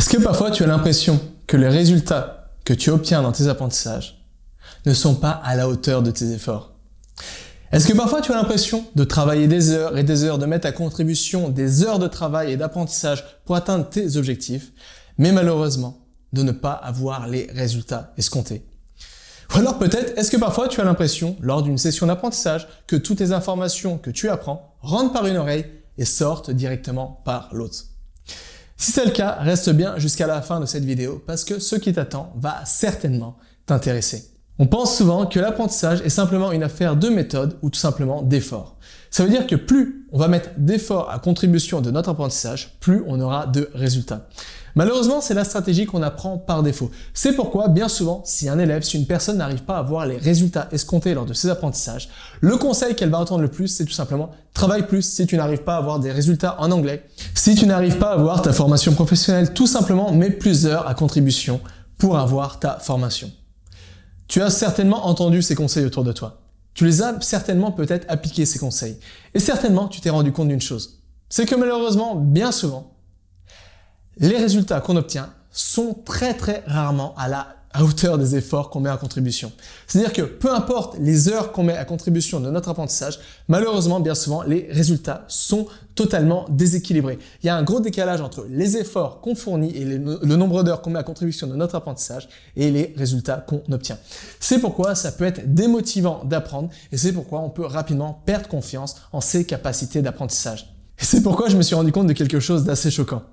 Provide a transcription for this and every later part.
Est-ce que parfois tu as l'impression que les résultats que tu obtiens dans tes apprentissages ne sont pas à la hauteur de tes efforts? Est-ce que parfois tu as l'impression de travailler des heures et des heures, de mettre à contribution des heures de travail et d'apprentissage pour atteindre tes objectifs, mais malheureusement de ne pas avoir les résultats escomptés? Ou alors peut-être, est-ce que parfois tu as l'impression, lors d'une session d'apprentissage, que toutes les informations que tu apprends rentrent par une oreille et sortent directement par l'autre? Si c'est le cas, reste bien jusqu'à la fin de cette vidéo parce que ce qui t'attend va certainement t'intéresser. On pense souvent que l'apprentissage est simplement une affaire de méthode ou tout simplement d'effort. Ça veut dire que plus on va mettre d'efforts à contribution de notre apprentissage, plus on aura de résultats. Malheureusement, c'est la stratégie qu'on apprend par défaut. C'est pourquoi, bien souvent, si un élève, si une personne n'arrive pas à avoir les résultats escomptés lors de ses apprentissages, le conseil qu'elle va entendre le plus, c'est tout simplement travaille plus si tu n'arrives pas à avoir des résultats en anglais. Si tu n'arrives pas à avoir ta formation professionnelle, tout simplement mets plus d'heures à contribution pour avoir ta formation. Tu as certainement entendu ces conseils autour de toi. Tu les as certainement peut-être appliqués ces conseils. Et certainement, tu t'es rendu compte d'une chose. C'est que malheureusement, bien souvent, les résultats qu'on obtient sont très rarement à la hauteur des efforts qu'on met à contribution. C'est-à-dire que peu importe les heures qu'on met à contribution de notre apprentissage, malheureusement, bien souvent, les résultats sont totalement déséquilibrés. Il y a un gros décalage entre les efforts qu'on fournit et le nombre d'heures qu'on met à contribution de notre apprentissage et les résultats qu'on obtient. C'est pourquoi ça peut être démotivant d'apprendre et c'est pourquoi on peut rapidement perdre confiance en ses capacités d'apprentissage. Et c'est pourquoi je me suis rendu compte de quelque chose d'assez choquant.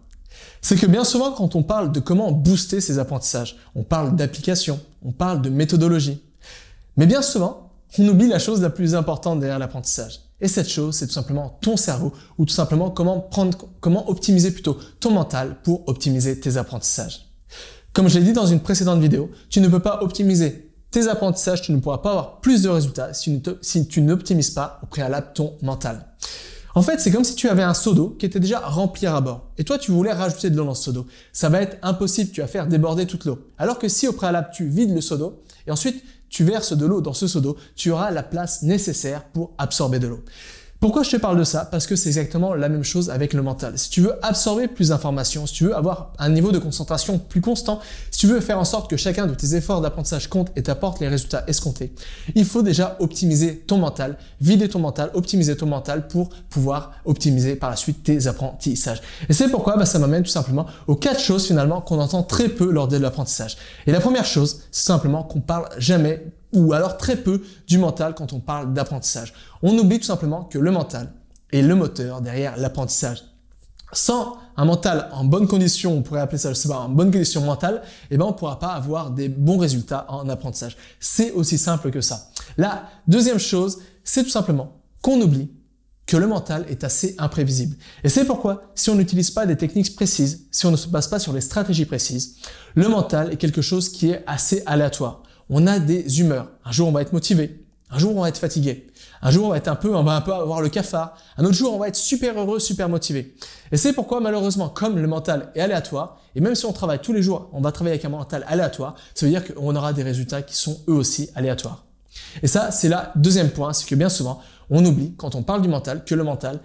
C'est que bien souvent, quand on parle de comment booster ses apprentissages, on parle d'application, on parle de méthodologie. Mais bien souvent, on oublie la chose la plus importante derrière l'apprentissage. Et cette chose, c'est tout simplement ton cerveau ou tout simplement comment optimiser plutôt ton mental pour optimiser tes apprentissages. Comme je l'ai dit dans une précédente vidéo, tu ne peux pas optimiser tes apprentissages, tu ne pourras pas avoir plus de résultats si tu n'optimises pas au préalable ton mental. En fait, c'est comme si tu avais un seau d'eau qui était déjà rempli à bord. Et toi, tu voulais rajouter de l'eau dans ce seau d'eau. Ça va être impossible, tu vas faire déborder toute l'eau. Alors que si au préalable, tu vides le seau d'eau et ensuite tu verses de l'eau dans ce seau d'eau, tu auras la place nécessaire pour absorber de l'eau. Pourquoi je te parle de ça? Parce que c'est exactement la même chose avec le mental. Si tu veux absorber plus d'informations, si tu veux avoir un niveau de concentration plus constant, si tu veux faire en sorte que chacun de tes efforts d'apprentissage compte et t'apporte les résultats escomptés, il faut déjà optimiser ton mental, vider ton mental, optimiser ton mental pour pouvoir optimiser par la suite tes apprentissages. Et c'est pourquoi ça m'amène tout simplement aux 4 choses finalement qu'on entend très peu lors de l'apprentissage. Et la première chose, c'est simplement qu'on parle jamais ou alors très peu du mental quand on parle d'apprentissage. On oublie tout simplement que le mental est le moteur derrière l'apprentissage. Sans un mental en bonne condition, on pourrait appeler ça, je sais pas, en bonne condition mentale, on ne pourra pas avoir des bons résultats en apprentissage. C'est aussi simple que ça. La deuxième chose, c'est tout simplement qu'on oublie que le mental est assez imprévisible. Et c'est pourquoi, si on n'utilise pas des techniques précises, si on ne se base pas sur des stratégies précises, le mental est quelque chose qui est assez aléatoire. On a des humeurs. Un jour, on va être motivé. Un jour, on va être fatigué. Un jour, on va un peu avoir le cafard. Un autre jour, on va être super heureux, super motivé. Et c'est pourquoi, malheureusement, comme le mental est aléatoire, et même si on travaille tous les jours, on va travailler avec un mental aléatoire, ça veut dire qu'on aura des résultats qui sont eux aussi aléatoires. Et ça, c'est le deuxième point, c'est que bien souvent, on oublie, quand on parle du mental, que le mental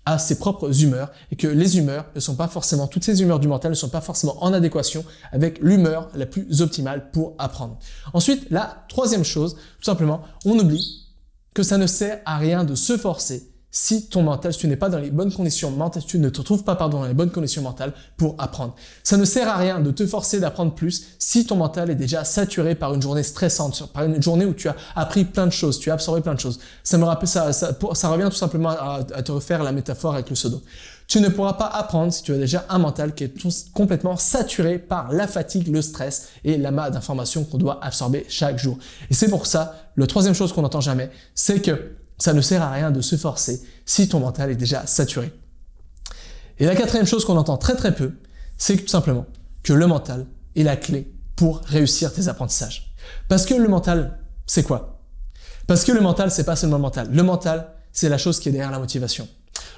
a ses propres humeurs et que les humeurs ne sont pas forcément, toutes ces humeurs du mental ne sont pas forcément en adéquation avec l'humeur la plus optimale pour apprendre. Ensuite, la troisième chose, tout simplement, on oublie que ça ne sert à rien de se forcer si ton mental, si tu n'es pas dans les bonnes conditions mentales, si tu ne te retrouves pas dans les bonnes conditions mentales pour apprendre. Ça ne sert à rien de te forcer d'apprendre plus si ton mental est déjà saturé par une journée stressante, par une journée où tu as appris plein de choses, tu as absorbé plein de choses. Ça me rappelle ça revient tout simplement à te refaire la métaphore avec le seau d'eau. Tu ne pourras pas apprendre si tu as déjà un mental qui est complètement saturé par la fatigue, le stress et l'amas d'informations qu'on doit absorber chaque jour. Et c'est pour ça, la troisième chose qu'on n'entend jamais, c'est que ça ne sert à rien de se forcer si ton mental est déjà saturé. Et la quatrième chose qu'on entend très peu, c'est tout simplement que le mental est la clé pour réussir tes apprentissages. Parce que le mental, c'est quoi? Parce que le mental, c'est pas seulement le mental. Le mental, c'est la chose qui est derrière la motivation.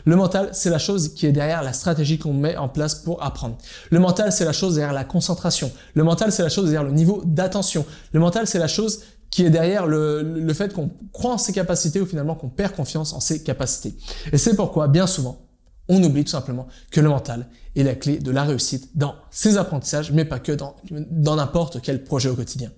Le mental, c'est la chose qui est derrière la stratégie qu'on met en place pour apprendre. Le mental, c'est la chose derrière la concentration. Le mental, c'est la chose derrière le niveau d'attention. Le mental, c'est la chose qui est derrière le fait qu'on croit en ses capacités ou finalement qu'on perd confiance en ses capacités. Et c'est pourquoi, bien souvent, on oublie tout simplement que le mental est la clé de la réussite dans ses apprentissages, mais pas que dans n'importe quel projet au quotidien.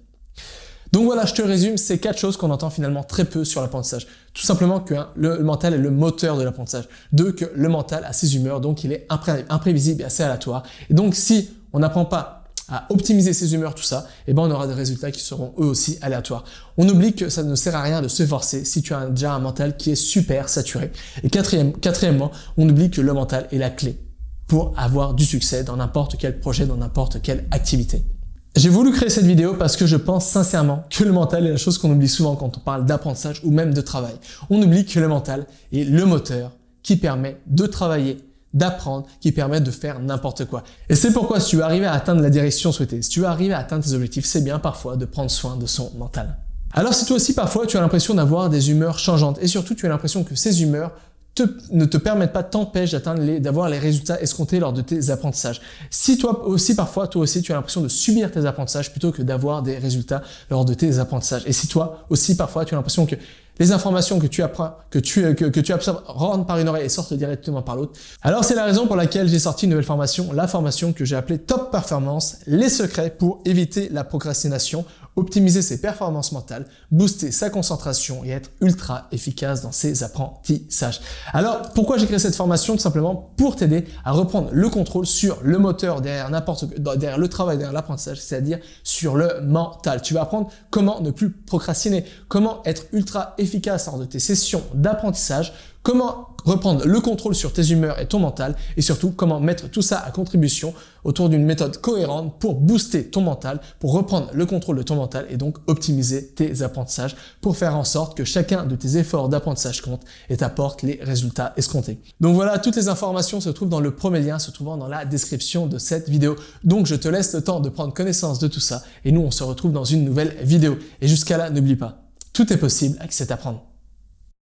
Donc voilà, je te résume ces 4 choses qu'on entend finalement très peu sur l'apprentissage. Tout simplement que le mental est le moteur de l'apprentissage. 2, que le mental a ses humeurs, donc il est imprévisible et assez aléatoire. Et donc si on n'apprend pas à optimiser ses humeurs, tout ça, eh ben on aura des résultats qui seront eux aussi aléatoires. On oublie que ça ne sert à rien de se forcer si tu as déjà un mental qui est super saturé. Et quatrièmement, on oublie que le mental est la clé pour avoir du succès dans n'importe quel projet, dans n'importe quelle activité. J'ai voulu créer cette vidéo parce que je pense sincèrement que le mental est la chose qu'on oublie souvent quand on parle d'apprentissage ou même de travail. On oublie que le mental est le moteur qui permet de travailler, d'apprendre, qui permet de faire n'importe quoi. Et c'est pourquoi si tu veux arriver à atteindre la direction souhaitée, si tu veux arriver à atteindre tes objectifs, c'est bien parfois de prendre soin de son mental. Alors si toi aussi parfois tu as l'impression d'avoir des humeurs changeantes et surtout tu as l'impression que ces humeurs ne te permettent pas, t'empêchent d'avoir les résultats escomptés lors de tes apprentissages. Si toi aussi parfois, tu as l'impression de subir tes apprentissages plutôt que d'avoir des résultats lors de tes apprentissages. Et si toi aussi parfois tu as l'impression que les informations que tu apprends, que tu absorbes rentrent par une oreille et sortent directement par l'autre, alors c'est la raison pour laquelle j'ai sorti une nouvelle formation, la formation que j'ai appelée Top Performance, les secrets pour éviter la procrastination, optimiser ses performances mentales, booster sa concentration et être ultra efficace dans ses apprentissages. Alors, pourquoi j'ai créé cette formation? Tout simplement pour t'aider à reprendre le contrôle sur le moteur derrière le travail, derrière l'apprentissage, c'est-à-dire sur le mental. Tu vas apprendre comment ne plus procrastiner, comment être ultra efficace lors de tes sessions d'apprentissage, comment reprendre le contrôle sur tes humeurs et ton mental et surtout comment mettre tout ça à contribution autour d'une méthode cohérente pour booster ton mental, pour reprendre le contrôle de ton mental et donc optimiser tes apprentissages pour faire en sorte que chacun de tes efforts d'apprentissage compte et t'apporte les résultats escomptés. Donc voilà, toutes les informations se trouvent dans le premier lien se trouvant dans la description de cette vidéo. Donc je te laisse le temps de prendre connaissance de tout ça et nous on se retrouve dans une nouvelle vidéo. Et jusqu'à là, n'oublie pas, tout est possible avec cet apprendre.